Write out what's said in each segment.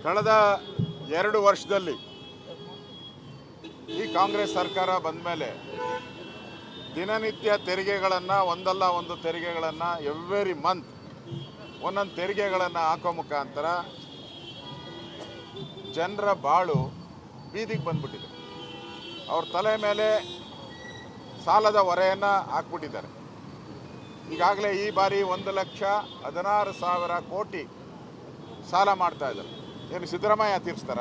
ಕಳೆದ 2 ವರ್ಷದಲ್ಲಿ ಈ ಕಾಂಗ್ರೆಸ್ ಸರ್ಕಾರ ಬಂದ ಮೇಲೆ ದಿನನಿತ್ಯ ತೆರಿಗೆಗಳನ್ನು ಒಂದಲ್ಲ ಒಂದು ತೆರಿಗೆಗಳನ್ನು ಎವ್ರಿ ಮಂತ್ ಒಂದೊಂದು ತೆರಿಗೆಗಳನ್ನು ಹಾಕೋ ಮುಖಾಂತರ ಜನರ ಬಾಳು ಬೀದಿಗೆ ಬಂದ್ಬಿಟ್ಟಿದೆ. ಅವ್ರ ತಲೆ ಮೇಲೆ ಸಾಲದ ಹೊರೆಯನ್ನು ಹಾಕ್ಬಿಟ್ಟಿದ್ದಾರೆ. ಈಗಾಗಲೇ ಈ ಬಾರಿ 1,16,000 ಕೋಟಿ ಸಾಲ ಮಾಡ್ತಾ ಇದ್ದಾರೆ. ಏನು ಸಿದ್ದರಾಮಯ್ಯ ತೀರಿಸ್ತಾರ?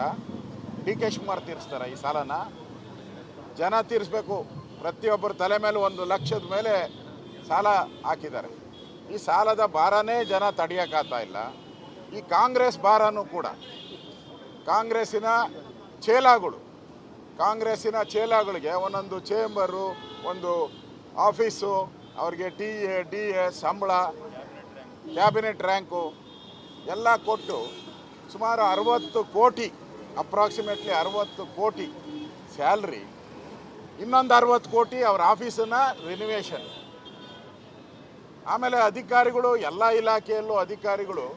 ಡಿ ಕೆ ಶಿವಕುಮಾರ್ ತೀರಿಸ್ತಾರ? ಈ ಸಾಲನ ಜನ ತೀರಿಸ್ಬೇಕು. ಪ್ರತಿಯೊಬ್ಬರ ತಲೆ ಮೇಲೆ 1 ಲಕ್ಷದ ಮೇಲೆ ಸಾಲ ಹಾಕಿದ್ದಾರೆ. ಈ ಸಾಲದ ಭಾರನೇ ಜನ ತಡೆಯೋಕ್ಕಾಗ್ತಾ ಇಲ್ಲ. ಈ ಕಾಂಗ್ರೆಸ್ ಭಾರನೂ ಕೂಡ ಕಾಂಗ್ರೆಸ್ಸಿನ ಚೇಲಾಗಳಿಗೆ ಒಂದೊಂದು ಚೇಂಬರು, ಒಂದು ಆಫೀಸು, ಅವ್ರಿಗೆ TA DA ಸಂಬಳ, ಕ್ಯಾಬಿನೆಟ್ ರ್ಯಾಂಕು ಎಲ್ಲ ಕೊಟ್ಟು ಸುಮಾರು 60 ಕೋಟಿ, ಅಪ್ರಾಕ್ಸಿಮೇಟ್ಲಿ 60 ಕೋಟಿ ಸ್ಯಾಲ್ರಿ, ಇನ್ನೊಂದು 60 ಕೋಟಿ ಅವ್ರ ಆಫೀಸನ್ನ ರಿನಿವೇಷನ್. ಆಮೇಲೆ ಅಧಿಕಾರಿಗಳು, ಎಲ್ಲ ಇಲಾಖೆಯಲ್ಲೂ ಅಧಿಕಾರಿಗಳು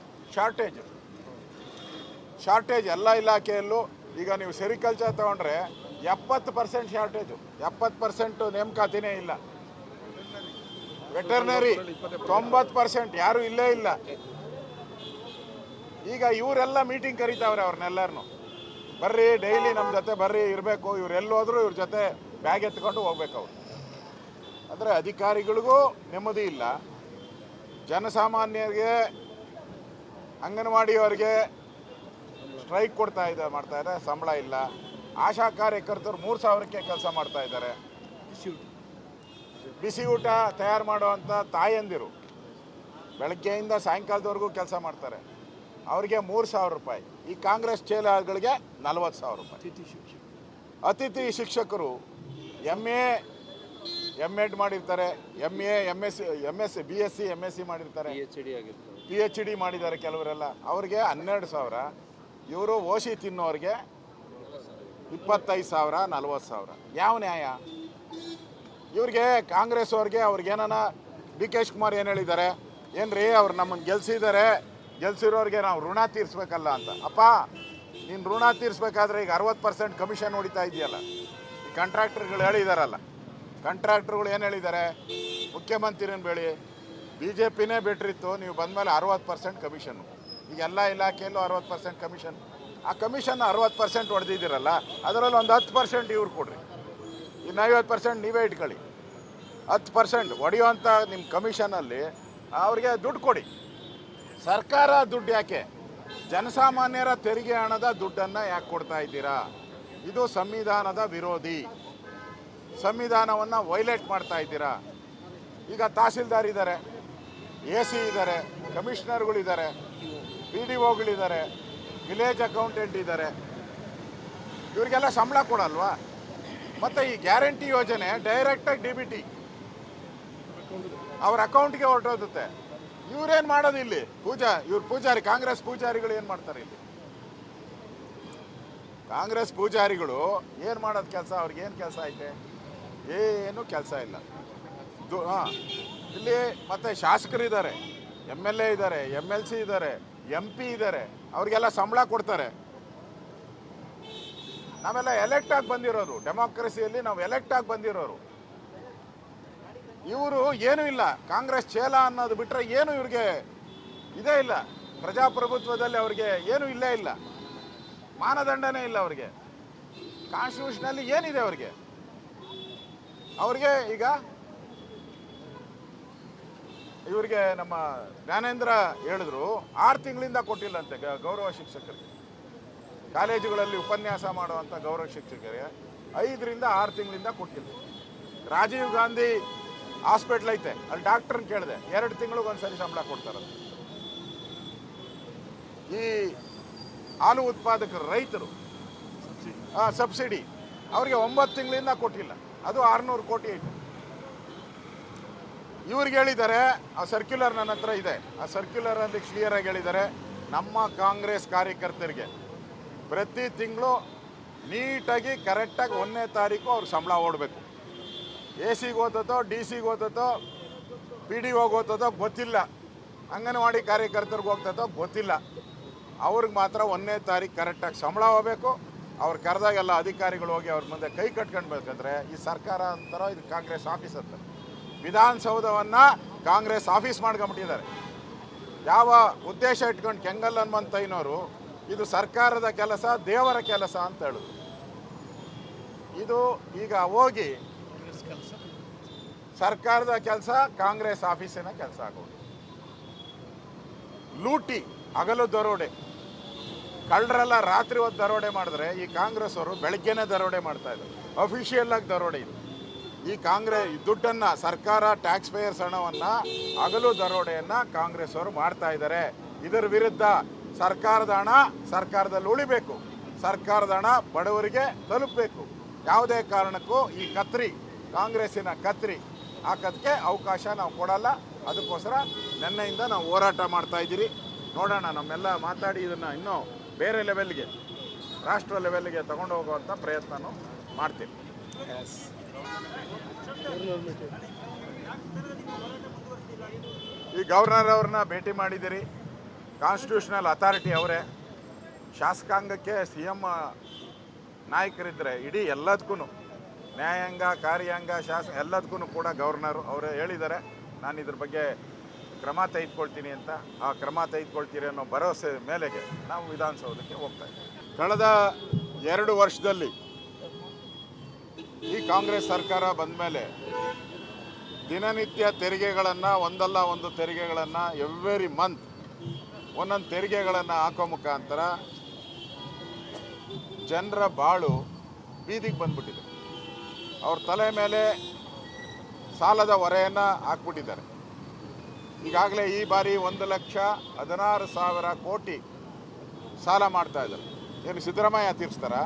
ಶಾರ್ಟೇಜ್ ಎಲ್ಲ ಇಲಾಖೆಯಲ್ಲೂ. ಈಗ ನೀವು ಸೆರಿಕಲ್ಚರ್ ತಗೊಂಡ್ರೆ 70% ಶಾರ್ಟೇಜು, 70% ನೇಮಕಾತಿನೇ ಇಲ್ಲ. ವೆಟರ್ನರಿ 90% ಯಾರೂ ಇಲ್ಲೇ ಇಲ್ಲ. ಈಗ ಇವರೆಲ್ಲ ಮೀಟಿಂಗ್ ಕರೀತಾವ್ರೆ ಅವ್ರನ್ನೆಲ್ಲರನ್ನು, ಬರ್ರಿ ಡೈಲಿ ನಮ್ಮ ಜೊತೆ ಬರ್ರಿ ಇರಬೇಕು. ಇವ್ರು ಎಲ್ಲೋದ್ರೂ ಇವ್ರ ಜೊತೆ ಬ್ಯಾಗ್ ಎತ್ಕೊಂಡು ಹೋಗ್ಬೇಕು ಅವ್ರು. ಅಂದರೆ ಅಧಿಕಾರಿಗಳಿಗೂ ನೆಮ್ಮದಿ ಇಲ್ಲ, ಜನಸಾಮಾನ್ಯರಿಗೆ, ಅಂಗನವಾಡಿಯವರಿಗೆ ಸ್ಟ್ರೈಕ್ ಮಾಡ್ತಾ ಇದ್ದಾರೆ, ಸಂಬಳ ಇಲ್ಲ. ಆಶಾ ಕಾರ್ಯಕರ್ತರು 3,000ಕ್ಕೆ ಕೆಲಸ ಮಾಡ್ತಾ ಇದ್ದಾರೆ. ಬಿಸಿ ಊಟ ತಯಾರು ಮಾಡುವಂಥ ತಾಯಂದಿರು ಬೆಳಗ್ಗೆಯಿಂದ ಸಾಯಂಕಾಲದವರೆಗೂ ಕೆಲಸ ಮಾಡ್ತಾರೆ, ಅವರಿಗೆ 3,000 ರೂಪಾಯಿ. ಈ ಕಾಂಗ್ರೆಸ್ ಚೇಲಾಗಳಿಗೆ 40,000 ರೂಪಾಯಿ. ಅತಿಥಿ ಶಿಕ್ಷಕರು MA ಮಾಡಿರ್ತಾರೆ, MA MSc BSc MSc ಮಾಡಿರ್ತಾರೆ, PhD ಮಾಡಿದ್ದಾರೆ ಕೆಲವರೆಲ್ಲ, ಅವ್ರಿಗೆ 12,000. ಇವರು ಓಶಿ ತಿನ್ನೋರಿಗೆ 25,000 40,000. ಯಾವ ನ್ಯಾಯ ಇವ್ರಿಗೆ? ಕಾಂಗ್ರೆಸ್ ಅವ್ರಿಗೇನ ಡಿ ಕೆ ಶಿವಕುಮಾರ್ ಏನು ಹೇಳಿದ್ದಾರೆ? ಏನ್ರಿ ಅವ್ರು ನಮ್ಮನ್ನು ಗೆಲ್ಸಿರೋರಿಗೆ ನಾವು ಋಣ ತೀರಿಸ್ಬೇಕಲ್ಲ ಅಂತ. ಅಪ್ಪ, ನೀನು ಋಣ ತೀರಿಸ್ಬೇಕಾದ್ರೆ ಈಗ 60% ಕಮಿಷನ್ ಹೊಡಿತಾ ಇದೆಯಲ್ಲ. ಈ ಕಾಂಟ್ರಾಕ್ಟರ್ಗಳು ಹೇಳಿದಾರಲ್ಲ, ಕಾಂಟ್ರಾಕ್ಟರ್ಗಳು ಏನು ಹೇಳಿದ್ದಾರೆ? ಮುಖ್ಯಮಂತ್ರಿನ ಬೇಳಿ BJPನೇ ಬೆಟ್ರಿತ್ತು, ನೀವು ಬಂದಮೇಲೆ 60% ಕಮಿಷನ್ನು. ಈಗ ಎಲ್ಲ ಇಲಾಖೆಯಲ್ಲೂ 60% ಕಮಿಷನ್. ಆ ಕಮಿಷನ್ 60% ಹೊಡೆದಿದ್ದೀರಲ್ಲ, ಅದರಲ್ಲಿ ಒಂದು 10% ಇವ್ರು ಕೊಡ್ರಿ, ಇನ್ನು 50% ನೀವೇ ಇಟ್ಕೊಳ್ಳಿ. 10% ಹೊಡೆಯುವಂಥ ನಿಮ್ಮ ಕಮಿಷನಲ್ಲಿ ಅವ್ರಿಗೆ ದುಡ್ಡು ಕೊಡಿ. ಸರ್ಕಾರ ದುಡ್ಡು ಯಾಕೆ? ಜನಸಾಮಾನ್ಯರ ತೆರಿಗೆ ಹಣದ ದುಡ್ಡನ್ನು ಯಾಕೆ ಕೊಡ್ತಾ ಇದ್ದೀರಾ? ಇದು ಸಂವಿಧಾನದ ವಿರೋಧಿ. ಸಂವಿಧಾನವನ್ನು ವೈಲೇಟ್ ಮಾಡ್ತಾ ಇದ್ದೀರಾ. ಈಗ ತಹಸೀಲ್ದಾರ್ ಇದ್ದಾರೆ, AC ಇದ್ದಾರೆ, ಕಮಿಷನರ್ಗಳಿದ್ದಾರೆ, PDOಗಳಿದ್ದಾರೆ, ವಿಲೇಜ್ ಅಕೌಂಟೆಂಟ್ ಇದ್ದಾರೆ. ಇವರಿಗೆಲ್ಲ ಸಂಬಳ ಕೊಡಲ್ವಾ? ಮತ್ತು ಈ ಗ್ಯಾರಂಟಿ ಯೋಜನೆ ಡೈರೆಕ್ಟಾಗಿ DBT ಅವ್ರ ಅಕೌಂಟ್ಗೆ ಹೊರಟೋಗುತ್ತೆ. ಇವ್ರೇನು ಮಾಡೋದು ಇಲ್ಲಿ? ಪೂಜಾರಿ, ಕಾಂಗ್ರೆಸ್ ಪೂಜಾರಿಗಳು ಏನು ಮಾಡ್ತಾರೆ ಇಲ್ಲಿ? ಕಾಂಗ್ರೆಸ್ ಪೂಜಾರಿಗಳು ಏನು ಮಾಡೋದು ಕೆಲಸ? ಅವ್ರಿಗೇನು ಕೆಲಸ ಐತೆ? ಏನೂ ಕೆಲಸ ಇಲ್ಲ. ಇಲ್ಲಿ ಮತ್ತು ಶಾಸಕರಿದ್ದಾರೆ, MLA ಇದ್ದಾರೆ, MLC ಇದ್ದಾರೆ, MP ಇದ್ದಾರೆ, ಅವ್ರಿಗೆಲ್ಲ ಸಂಬಳ ಕೊಡ್ತಾರೆ. ನಾವೆಲ್ಲ ಎಲೆಕ್ಟ್ ಆಗಿ ಬಂದಿರೋರು, ಡೆಮಾಕ್ರಸಿಯಲ್ಲಿ ನಾವು ಎಲೆಕ್ಟ್ ಆಗಿ ಬಂದಿರೋರು. ಇವರು ಏನೂ ಇಲ್ಲ. ಕಾಂಗ್ರೆಸ್ ಚೇಲ ಅನ್ನೋದು ಬಿಟ್ಟರೆ ಏನು ಇವ್ರಿಗೆ ಇದೇ ಇಲ್ಲ. ಪ್ರಜಾಪ್ರಭುತ್ವದಲ್ಲಿ ಅವ್ರಿಗೆ ಏನೂ ಇಲ್ಲೇ ಇಲ್ಲ, ಮಾನದಂಡನೇ ಇಲ್ಲ ಅವ್ರಿಗೆ. ಕಾನ್ಸ್ಟಿಟ್ಯೂಷನಲ್ಲಿ ಏನಿದೆ ಅವ್ರಿಗೆ? ಈಗ ಇವರಿಗೆ ನಮ್ಮ ಜ್ಞಾನೇಂದ್ರ ಹೇಳಿದ್ರು 6 ತಿಂಗಳಿಂದ ಕೊಟ್ಟಿಲ್ಲಂತೆ ಗೌರವ ಶಿಕ್ಷಕರಿಗೆ. ಕಾಲೇಜುಗಳಲ್ಲಿ ಉಪನ್ಯಾಸ ಮಾಡುವಂಥ ಗೌರವ ಶಿಕ್ಷಕರಿಗೆ 5 ರಿಂದ 6 ತಿಂಗಳಿಂದ ಕೊಟ್ಟಿಲ್ಲ. ರಾಜೀವ್ ಗಾಂಧಿ ಹಾಸ್ಪಿಟ್ಲ್ ಐತೆ, ಅಲ್ಲಿ ಡಾಕ್ಟ್ರನ್ನ ಕೇಳಿದೆ, 2 ತಿಂಗಳಿಗೊಂದ್ಸರಿ ಸಂಬಳ ಕೊಡ್ತಾರೆ. ಈ ಹಾಲು ಉತ್ಪಾದಕರು, ರೈತರು ಸಬ್ಸಿಡಿ ಅವ್ರಿಗೆ 9 ತಿಂಗಳಿಂದ ಕೊಟ್ಟಿಲ್ಲ, ಅದು 600 ಕೋಟಿ ಐತೆ. ಇವ್ರಿಗೆ ಹೇಳಿದ್ದಾರೆ, ಆ ಸರ್ಕ್ಯುಲರ್ ನನ್ನ ಹತ್ರ ಇದೆ, ಆ ಸರ್ಕ್ಯುಲರಲ್ಲಿ ಕ್ಲಿಯರಾಗಿ ಹೇಳಿದ್ದಾರೆ, ನಮ್ಮ ಕಾಂಗ್ರೆಸ್ ಕಾರ್ಯಕರ್ತರಿಗೆ ಪ್ರತಿ ತಿಂಗಳು ನೀಟಾಗಿ ಕರೆಕ್ಟಾಗಿ 1ನೇ ತಾರೀಕು ಅವ್ರು ಸಂಬಳ ಓಡಬೇಕು. AC ಗೆ ಓದತ್ತೋ, DC ಗೆ ಓದತ್ತೋ, PDOಗೆ ಓದತ್ತೋ ಗೊತ್ತಿಲ್ಲ, ಅಂಗನವಾಡಿ ಕಾರ್ಯಕರ್ತರಿಗೆ ಹೋಗ್ತದೋ ಗೊತ್ತಿಲ್ಲ. ಅವ್ರಿಗೆ ಮಾತ್ರ 1ನೇ ತಾರೀಕು ಕರೆಕ್ಟಾಗಿ ಸಂಬಳ ಹೋಗಬೇಕು. ಅವ್ರು ಕರೆದಾಗೆಲ್ಲ ಅಧಿಕಾರಿಗಳು ಹೋಗಿ ಅವ್ರ ಮುಂದೆ ಕೈ ಕಟ್ಕೊಳ್ಬೇಕಂದ್ರೆ ಈ ಸರ್ಕಾರ ಅಂತಾರೋ ಇದು ಕಾಂಗ್ರೆಸ್ ಆಫೀಸ್ ಅಂತ. ವಿಧಾನಸೌಧವನ್ನು ಕಾಂಗ್ರೆಸ್ ಆಫೀಸ್ ಮಾಡ್ಕೊಂಬಿಟ್ಟಿದ್ದಾರೆ. ಯಾವ ಉದ್ದೇಶ ಇಟ್ಕೊಂಡು ಕೆಂಗಲ್ ಹನುಮಂತಯ್ಯನವರು ಇದು ಸರ್ಕಾರದ ಕೆಲಸ, ದೇವರ ಕೆಲಸ ಅಂತ ಹೇಳೋದು. ಇದು ಈಗ ಹೋಗಿ ಸರ್ಕಾರದ ಕೆಲಸ ಕಾಂಗ್ರೆಸ್ ಆಫೀಸಿನ ಕೆಲಸ ಆಗೋದು. ಲೂಟಿ, ಹಗಲು ದರೋಡೆ, ಕಳ್ಳರೆಲ್ಲ ರಾತ್ರಿ ಹೊತ್ತು ದರೋಡೆ ಮಾಡಿದ್ರೆ ಈ ಕಾಂಗ್ರೆಸ್ ಅವರು ಬೆಳಗ್ಗೆನೇ ದರೋಡೆ ಮಾಡ್ತಾ ಇದ್ದಾರೆ. ಅಫಿಷಿಯಲ್ ಆಗಿ ದರೋಡೆ ಇದು. ಈ ಕಾಂಗ್ರೆಸ್ ದುಡ್ಡನ್ನು, ಸರ್ಕಾರ ಟ್ಯಾಕ್ಸ್ ಪೇಯರ್ಸ್ ಹಣವನ್ನು, ಹಗಲು ದರೋಡೆಯನ್ನು ಕಾಂಗ್ರೆಸ್ ಅವರು ಮಾಡ್ತಾ ಇದ್ದಾರೆ. ಇದರ ವಿರುದ್ಧ ಸರ್ಕಾರದ ಹಣ ಸರ್ಕಾರದಲ್ಲಿ ಉಳಿಬೇಕು, ಸರ್ಕಾರದ ಹಣ ಬಡವರಿಗೆ ತಲುಪಬೇಕು. ಯಾವುದೇ ಕಾರಣಕ್ಕೂ ಈ ಕತ್ರಿ, ಕಾಂಗ್ರೆಸ್ಸಿನ ಕತ್ರಿ ಹಾಕೋದಕ್ಕೆ ಅವಕಾಶ ನಾವು ಕೊಡಲ್ಲ. ಅದಕ್ಕೋಸ್ಕರ ನಿನ್ನೆಯಿಂದ ನಾವು ಹೋರಾಟ ಮಾಡ್ತಾ ಇದ್ದೀರಿ. ನೋಡೋಣ, ನಮ್ಮೆಲ್ಲ ಮಾತಾಡಿ ಇದನ್ನು ಇನ್ನೂ ಬೇರೆ ಲೆವೆಲ್ಗೆ, ರಾಷ್ಟ್ರ ಲೆವೆಲ್ಗೆ ತಗೊಂಡು ಹೋಗುವಂಥ ಪ್ರಯತ್ನನೂ ಮಾಡ್ತೀವಿ. ಈ ಗವರ್ನರ್ ಅವ್ರನ್ನ ಭೇಟಿ ಮಾಡಿದ್ದೀರಿ. ಕಾನ್ಸ್ಟಿಟ್ಯೂಷನಲ್ ಅಥಾರಿಟಿ ಅವರೇ. ಶಾಸಕಾಂಗಕ್ಕೆ CM ನಾಯಕರಿದ್ದರೆ ಇಡೀ ಎಲ್ಲದಕ್ಕೂ, ನ್ಯಾಯಾಂಗ, ಕಾರ್ಯಾಂಗ, ಎಲ್ಲದಕ್ಕೂ ಕೂಡ ಗವರ್ನರು ಅವರೇ ಹೇಳಿದ್ದಾರೆ, ನಾನು ಇದ್ರ ಬಗ್ಗೆ ಕ್ರಮ ತೆಗೆದುಕೊಳ್ತೀನಿ ಅಂತ. ಆ ಕ್ರಮ ತೆಗೆದುಕೊಳ್ತೀರಿ ಅನ್ನೋ ಭರವಸೆ ಮೇಲೆಗೆ ನಾವು ವಿಧಾನಸೌಧಕ್ಕೆ ಹೋಗ್ತಾ ಇದ್ದೀವಿ. ಕಳೆದ 2 ವರ್ಷದಲ್ಲಿ ಈ ಕಾಂಗ್ರೆಸ್ ಸರ್ಕಾರ ಬಂದ ಮೇಲೆ ದಿನನಿತ್ಯ ತೆರಿಗೆಗಳನ್ನು, ಒಂದಲ್ಲ ಒಂದು ತೆರಿಗೆಗಳನ್ನು ಎವ್ರಿ ಮಂತ್ ಒಂದೊಂದು ತೆರಿಗೆಗಳನ್ನು ಹಾಕೋ ಮುಖಾಂತರ ಜನರ ಬಾಳು ಬೀದಿಗೆ ಬಂದ್ಬಿಟ್ಟಿದೆ. ಅವ್ರ ತಲೆ ಮೇಲೆ ಸಾಲದ ಹೊರೆಯನ್ನು ಹಾಕ್ಬಿಟ್ಟಿದ್ದಾರೆ. ಈಗಾಗಲೇ ಈ ಬಾರಿ 1,16,000 ಕೋಟಿ ಸಾಲ ಮಾಡ್ತಾ ಇದ್ದಾರೆ. ಏನು ಸಿದ್ದರಾಮಯ್ಯ ತೀರಿಸ್ತಾರಾ?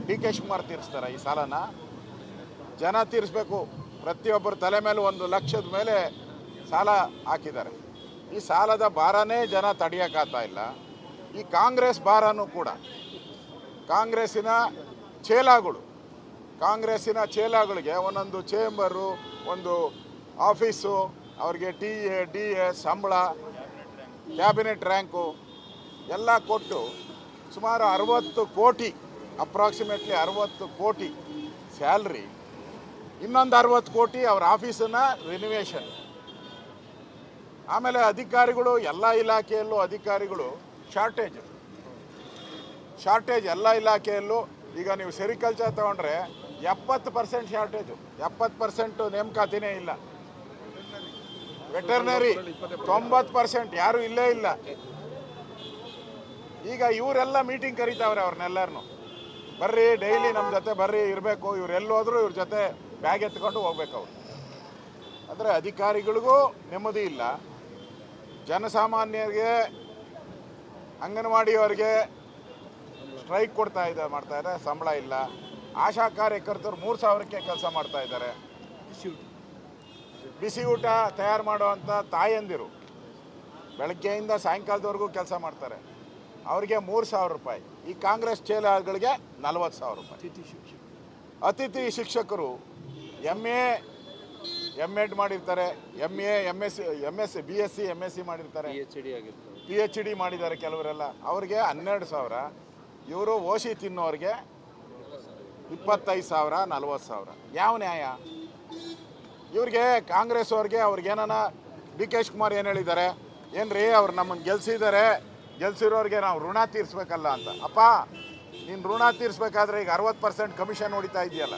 DK ಶಿವಕುಮಾರ್ ತೀರಿಸ್ತಾರಾ ಈ ಸಾಲನ? ಜನ ತೀರಿಸ್ಬೇಕು. ಪ್ರತಿಯೊಬ್ಬರ ತಲೆ ಮೇಲೆ 1 ಲಕ್ಷದ ಮೇಲೆ ಸಾಲ ಹಾಕಿದ್ದಾರೆ. ಈ ಸಾಲದ ಭಾರನೇ ಜನ ತಡೆಯೋಕ್ಕಾಗ್ತಾ ಇಲ್ಲ. ಈ ಕಾಂಗ್ರೆಸ್ ಭಾರನೂ ಕೂಡ, ಕಾಂಗ್ರೆಸ್ಸಿನ ಚೇಲಾಗಳಿಗೆ ಒಂದೊಂದು ಚೇಂಬರು, ಒಂದು ಆಫೀಸು, ಅವ್ರಿಗೆ TA, DS ಸಂಬಳ, ಕ್ಯಾಬಿನೆಟ್ ರ್ಯಾಂಕು ಎಲ್ಲ ಕೊಟ್ಟು ಸುಮಾರು 60 ಕೋಟಿ, ಅಪ್ರಾಕ್ಸಿಮೇಟ್ಲಿ 60 ಕೋಟಿ ಸ್ಯಾಲ್ರಿ, ಇನ್ನೊಂದು 60 ಕೋಟಿ ಅವ್ರ ಆಫೀಸನ್ನ ರಿನಿವೇಷನ್. ಆಮೇಲೆ ಅಧಿಕಾರಿಗಳು, ಎಲ್ಲ ಇಲಾಖೆಯಲ್ಲೂ ಅಧಿಕಾರಿಗಳು ಶಾರ್ಟೇಜ್ ಎಲ್ಲ ಇಲಾಖೆಯಲ್ಲೂ. ಈಗ ನೀವು ಸೆರಿಕಲ್ಚರ್ ತೊಗೊಂಡ್ರೆ 70% ಶಾರ್ಟೇಜು, 70% ನೇಮಕಾತಿನೇ ಇಲ್ಲ. ವೆಟರ್ನರಿ 90% ಯಾರೂ ಇಲ್ಲೇ ಇಲ್ಲ. ಈಗ ಇವರೆಲ್ಲ ಮೀಟಿಂಗ್ ಕರೀತಾವ್ರೆ ಅವ್ರನ್ನೆಲ್ಲರನ್ನು, ಬರ್ರಿ ಡೈಲಿ ನಮ್ಮ ಜೊತೆ ಬರ್ರಿ ಇರಬೇಕು. ಇವ್ರು ಎಲ್ಲೋದ್ರೂ ಇವ್ರ ಜೊತೆ ಬ್ಯಾಗ್ ಎತ್ಕೊಂಡು ಹೋಗ್ಬೇಕು ಅವ್ರು. ಅಂದರೆ ಅಧಿಕಾರಿಗಳಿಗೂ ನೆಮ್ಮದಿ ಇಲ್ಲ, ಜನಸಾಮಾನ್ಯರಿಗೆ, ಅಂಗನವಾಡಿಯವರಿಗೆ ಸ್ಟ್ರೈಕ್ ಮಾಡ್ತಾ ಇದ್ದಾರೆ, ಸಂಬಳ ಇಲ್ಲ. ಆಶಾ ಕಾರ್ಯಕರ್ತರು 3,000ಕ್ಕೆ ಕೆಲಸ ಮಾಡ್ತಾ ಇದ್ದಾರೆ. ಬಿಸಿ ಊಟ ತಯಾರು ಮಾಡುವಂಥ ತಾಯಂದಿರು ಬೆಳಗ್ಗೆಯಿಂದ ಸಾಯಂಕಾಲದವರೆಗೂ ಕೆಲಸ ಮಾಡ್ತಾರೆ, ಅವರಿಗೆ 3,000 ರೂಪಾಯಿ. ಈ ಕಾಂಗ್ರೆಸ್ ಚೇಲಾಗಳಿಗೆ 40,000 ರೂಪಾಯಿ. ಅತಿಥಿ ಶಿಕ್ಷಕರು MA ಮಾಡಿರ್ತಾರೆ, MA, MSc, BSc, MSc ಮಾಡಿರ್ತಾರೆ, PhD ಮಾಡಿದ್ದಾರೆ ಕೆಲವರೆಲ್ಲ, ಅವ್ರಿಗೆ 12,000. ಇವರು ಓಶಿ ತಿನ್ನೋರಿಗೆ 25,000, 40,000. ಯಾವ ನ್ಯಾಯ? ಇವ್ರಿಗೆ ಕಾಂಗ್ರೆಸ್ ಅವ್ರಿಗೇನ DK ಶಿವಕುಮಾರ್ ಏನು ಹೇಳಿದ್ದಾರೆ, ಏನ್ರಿ ಅವ್ರು ನಮ್ಮನ್ನು ಗೆಲ್ಸಿರೋರಿಗೆ ನಾವು ಋಣ ತೀರಿಸ್ಬೇಕಲ್ಲ ಅಂತ. ಅಪ್ಪ, ನೀನು ಋಣ ತೀರಿಸ್ಬೇಕಾದ್ರೆ ಈಗ 60% ಕಮಿಷನ್ ಹೊಡಿತಾ ಇದೆಯಲ್ಲ.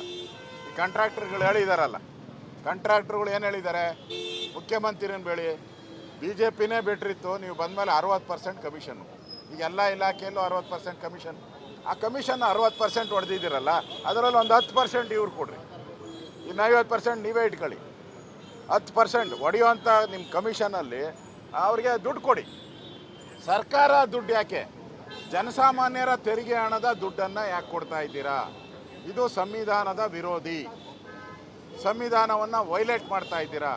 ಈ ಕಾಂಟ್ರಾಕ್ಟರ್ಗಳು ಹೇಳಿದಾರಲ್ಲ, ಕಾಂಟ್ರಾಕ್ಟರ್ಗಳು ಏನು ಹೇಳಿದ್ದಾರೆ, ಮುಖ್ಯಮಂತ್ರಿನ ಬೇಳಿ BJPನೇ ಬೆಟ್ರಿತ್ತು, ನೀವು ಬಂದಮೇಲೆ 60% ಕಮಿಷನ್ನು. ಈಗ ಎಲ್ಲ ಇಲಾಖೆಯಲ್ಲೂ 60% ಕಮಿಷನ್. ಆ ಕಮಿಷನ್ 60% ಹೊಡೆದಿದ್ದೀರಲ್ಲ, ಅದರಲ್ಲಿ ಒಂದು 10% ಇವ್ರು ಕೊಡ್ರಿ, ಇನ್ನು 50% ನೀವೇ ಇಟ್ಕೊಳ್ಳಿ. 10% ಹೊಡೆಯುವಂಥ ನಿಮ್ಮ ಕಮಿಷನಲ್ಲಿ ಅವ್ರಿಗೆ ದುಡ್ಡು ಕೊಡಿ. ಸರ್ಕಾರ ದುಡ್ಡು ಯಾಕೆ? ಜನಸಾಮಾನ್ಯರ ತೆರಿಗೆ ಹಣದ ದುಡ್ಡನ್ನು ಯಾಕೆ ಕೊಡ್ತಾ ಇದ್ದೀರಾ? ಇದು ಸಂವಿಧಾನದ ವಿರೋಧಿ. ಸಂವಿಧಾನವನ್ನು ವೈಲೇಟ್ ಮಾಡ್ತಾ ಇದ್ದೀರಾ.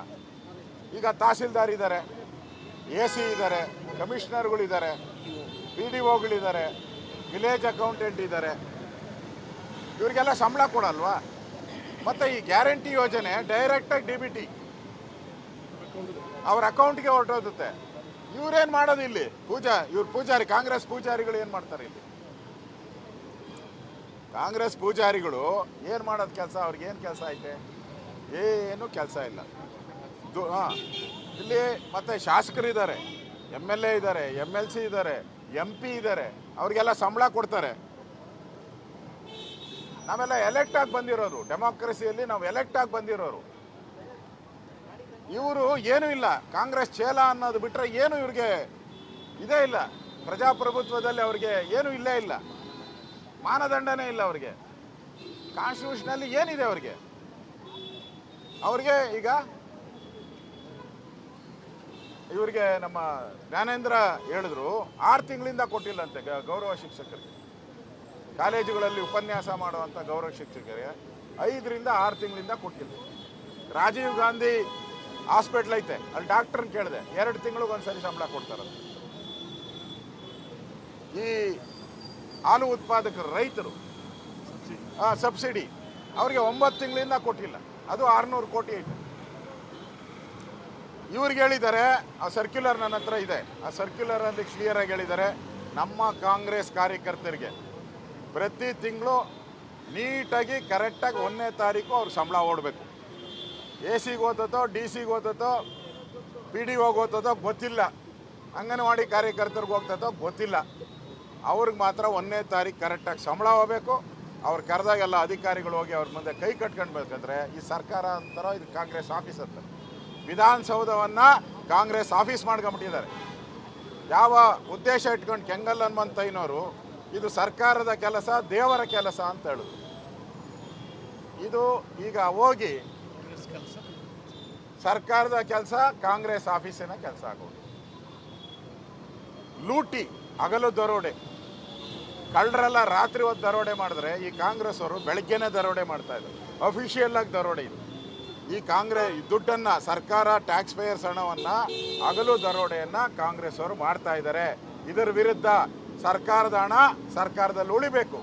ಈಗ ತಹಸೀಲ್ದಾರ್ ಇದ್ದಾರೆ, AC ಇದ್ದಾರೆ, ಕಮಿಷನರ್ಗಳಿದ್ದಾರೆ, PDOಗಳಿದ್ದಾರೆ, ವಿಲೇಜ್ ಅಕೌಂಟೆಂಟ್ ಇದ್ದಾರೆ. ಇವರಿಗೆಲ್ಲ ಸಂಬಳ ಕೊಡಲ್ವಾ? ಮತ್ತು ಈ ಗ್ಯಾರಂಟಿ ಯೋಜನೆ ಡೈರೆಕ್ಟಾಗಿ DBT ಅವ್ರ ಅಕೌಂಟ್ಗೆ ಹೊರಟೋಗುತ್ತೆ. ಇವ್ರೇನು ಮಾಡೋದು ಇಲ್ಲಿ ಇವ್ರು ಪೂಜಾರಿ, ಕಾಂಗ್ರೆಸ್ ಪೂಜಾರಿಗಳು ಏನು ಮಾಡ್ತಾರೆ ಇಲ್ಲಿ? ಕಾಂಗ್ರೆಸ್ ಪೂಜಾರಿಗಳು ಏನು ಮಾಡೋದು ಕೆಲಸ? ಅವ್ರಿಗೆ ಏನು ಕೆಲಸ ಐತೆ? ಏನು ಕೆಲಸ ಇಲ್ಲ. ಹಾಂ, ಇಲ್ಲಿ ಮತ್ತೆ ಶಾಸಕರಿದ್ದಾರೆ, MLA ಇದ್ದಾರೆ, MLC ಇದ್ದಾರೆ, MP ಇದ್ದಾರೆ, ಅವ್ರಿಗೆಲ್ಲ ಸಂಬಳ ಕೊಡ್ತಾರೆ. ನಾವೆಲ್ಲ ಎಲೆಕ್ಟ್ ಆಗಿ ಬಂದಿರೋರು, ಡೆಮಾಕ್ರಸಿಯಲ್ಲಿ ನಾವು ಎಲೆಕ್ಟ್ ಆಗಿ ಬಂದಿರೋರು. ಇವರು ಏನೂ ಇಲ್ಲ, ಕಾಂಗ್ರೆಸ್ ಚೇಲ ಅನ್ನೋದು ಬಿಟ್ಟರೆ ಏನು ಇವ್ರಿಗೆ ಇದೇ ಇಲ್ಲ. ಪ್ರಜಾಪ್ರಭುತ್ವದಲ್ಲಿ ಅವ್ರಿಗೆ ಏನೂ ಇಲ್ಲೇ ಇಲ್ಲ, ಮಾನದಂಡನೇ ಇಲ್ಲ ಅವ್ರಿಗೆ. ಕಾನ್ಸ್ಟಿಟ್ಯೂಷನಲ್ಲಿ ಏನಿದೆ ಅವ್ರಿಗೆ ಈಗ ಇವ್ರಿಗೆ ನಮ್ಮ ಜ್ಞಾನೇಂದ್ರ ಹೇಳಿದ್ರು 6 ತಿಂಗಳಿಂದ ಕೊಟ್ಟಿಲ್ಲಂತೆ ಗೌರವ ಶಿಕ್ಷಕರಿಗೆ. ಕಾಲೇಜುಗಳಲ್ಲಿ ಉಪನ್ಯಾಸ ಮಾಡುವಂಥ ಗೌರವ ಶಿಕ್ಷಕರಿಗೆ 5 ರಿಂದ 6 ತಿಂಗಳಿಂದ ಕೊಟ್ಟಿಲ್ಲ. ರಾಜೀವ್ ಗಾಂಧಿ ಹಾಸ್ಪಿಟ್ಲ್ ಐತೆ, ಅಲ್ಲಿ ಡಾಕ್ಟ್ರನ್ನ ಕೇಳಿದೆ, 2 ತಿಂಗಳಿಗೆ ಒಂದ್ಸರಿ ಸಂಬಳ ಕೊಡ್ತಾರಂತೆ. ಈ ಹಾಲು ಉತ್ಪಾದಕರು ರೈತರು ಸಬ್ಸಿಡಿ ಅವ್ರಿಗೆ 9 ತಿಂಗಳಿಂದ ಕೊಟ್ಟಿಲ್ಲ, ಅದು 600 ಕೋಟಿ ಐತೆ. ಇವ್ರಿಗೆ ಹೇಳಿದ್ದಾರೆ, ಆ ಸರ್ಕ್ಯುಲರ್ ನನ್ನ ಹತ್ರ ಇದೆ, ಆ ಸರ್ಕ್ಯುಲರ್ ಅಲ್ಲಿ ಕ್ಲಿಯರಾಗಿ ಹೇಳಿದ್ದಾರೆ, ನಮ್ಮ ಕಾಂಗ್ರೆಸ್ ಕಾರ್ಯಕರ್ತರಿಗೆ ಪ್ರತಿ ತಿಂಗಳು ನೀಟಾಗಿ ಕರೆಕ್ಟಾಗಿ 1ನೇ ತಾರೀಕು ಅವ್ರು ಸಂಬಳ ಓಡಬೇಕು. AC ಗೆ ಓದತ್ತೋ, DC ಗೆ ಓದತ್ತೋ, PDOಗೆ ಓದತ್ತೋ ಗೊತ್ತಿಲ್ಲ, ಅಂಗನವಾಡಿ ಕಾರ್ಯಕರ್ತರಿಗೆ ಹೋಗ್ತದೋ ಗೊತ್ತಿಲ್ಲ. ಅವ್ರಿಗೆ ಮಾತ್ರ 1ನೇ ತಾರೀಕು ಕರೆಕ್ಟಾಗಿ ಸಂಬಳ ಹೋಗಬೇಕು. ಅವ್ರು ಕರೆದಾಗೆಲ್ಲ ಅಧಿಕಾರಿಗಳು ಹೋಗಿ ಅವ್ರ ಮುಂದೆ ಕೈ ಕಟ್ಕೊಳ್ಬೇಕಂದ್ರೆ ಈ ಸರ್ಕಾರ ಅಂತಾರೋ ಇದು ಕಾಂಗ್ರೆಸ್ ಆಫೀಸ್ ಅಂತ. ವಿಧಾನಸೌಧವನ್ನು ಕಾಂಗ್ರೆಸ್ ಆಫೀಸ್ ಮಾಡ್ಕೊಂಬಿಟ್ಟಿದ್ದಾರೆ. ಯಾವ ಉದ್ದೇಶ ಇಟ್ಕೊಂಡು ಕೆಂಗಲ್ ಹನುಮಂತಯ್ಯನವರು ಇದು ಸರ್ಕಾರದ ಕೆಲಸ, ದೇವರ ಕೆಲಸ ಅಂತ ಹೇಳೋದು. ಇದು ಈಗ ಹೋಗಿ ಸರ್ಕಾರದ ಕೆಲಸ ಕಾಂಗ್ರೆಸ್ ಆಫೀಸಿನ ಕೆಲಸ ಆಗೋದು. ಲೂಟಿ, ಹಗಲು ದರೋಡೆ, ಕಳ್ಳರೆಲ್ಲ ರಾತ್ರಿ ಹೊತ್ತು ದರೋಡೆ ಮಾಡಿದ್ರೆ ಈ ಕಾಂಗ್ರೆಸ್ ಅವರು ಬೆಳಗ್ಗೆನೇ ದರೋಡೆ ಮಾಡ್ತಾ ಇದ್ದಾರೆ. ಅಫಿಷಿಯಲ್ ಆಗಿ ದರೋಡೆ ಇದು. ಈ ಕಾಂಗ್ರೆಸ್ ದುಡ್ಡನ್ನು, ಸರ್ಕಾರ ಟ್ಯಾಕ್ಸ್ ಪೇಯರ್ಸ್ ಹಣವನ್ನು, ಹಗಲು ದರೋಡೆಯನ್ನು ಕಾಂಗ್ರೆಸ್ ಅವರು ಮಾಡ್ತಾ ಇದ್ದಾರೆ. ಇದರ ವಿರುದ್ಧ ಸರ್ಕಾರದ ಹಣ ಸರ್ಕಾರದಲ್ಲಿ ಉಳಿಬೇಕು,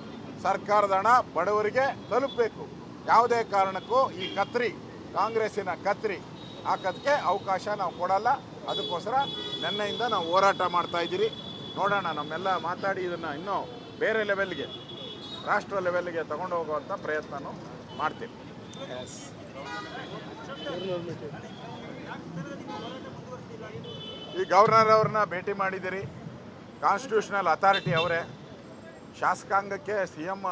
ಸರ್ಕಾರದ ಹಣ ಬಡವರಿಗೆ ತಲುಪಬೇಕು. ಯಾವುದೇ ಕಾರಣಕ್ಕೂ ಈ ಕಾಂಗ್ರೆಸ್ಸಿನ ಕತ್ರಿ ಹಾಕೋದಕ್ಕೆ ಅವಕಾಶ ನಾವು ಕೊಡಲ್ಲ. ಅದಕ್ಕೋಸ್ಕರ ನಿನ್ನೆಯಿಂದ ನಾವು ಹೋರಾಟ ಮಾಡ್ತಾ ಇದ್ದೀರಿ. ನೋಡೋಣ, ನಮ್ಮೆಲ್ಲ ಮಾತಾಡಿ ಇದನ್ನು ಇನ್ನೂ ಬೇರೆ ಲೆವೆಲ್ಗೆ, ರಾಷ್ಟ್ರ ಲೆವೆಲ್ಗೆ ತಗೊಂಡು ಹೋಗುವಂಥ ಪ್ರಯತ್ನನೂ ಮಾಡ್ತೀವಿ. ಈ ಗವರ್ನರ್ ಅವ್ರನ್ನ ಭೇಟಿ ಮಾಡಿದ್ದೀರಿ. ಕಾನ್ಸ್ಟಿಟ್ಯೂಷನಲ್ ಅಥಾರಿಟಿ ಅವರೇ. ಶಾಸಕಾಂಗಕ್ಕೆ CM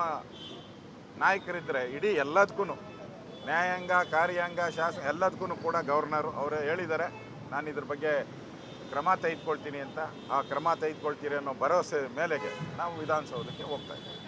ನಾಯಕರಿದ್ದರೆ ಇಡೀ ಎಲ್ಲದಕ್ಕೂ, ನ್ಯಾಯಾಂಗ, ಕಾರ್ಯಾಂಗ, ಎಲ್ಲದಕ್ಕೂ ಕೂಡ ಗವರ್ನರು ಅವರೇ ಹೇಳಿದ್ದಾರೆ, ನಾನು ಇದ್ರ ಬಗ್ಗೆ ಕ್ರಮ ತೆಗೆದುಕೊಳ್ತೀನಿ ಅಂತ. ಆ ಕ್ರಮ ತೆಗೆದುಕೊಳ್ತೀರಿ ಅನ್ನೋ ಭರವಸೆ ಮೇಲೆಗೆ ನಾವು ವಿಧಾನಸೌಧಕ್ಕೆ ಹೋಗ್ತಾ ಇದ್ದೀವಿ.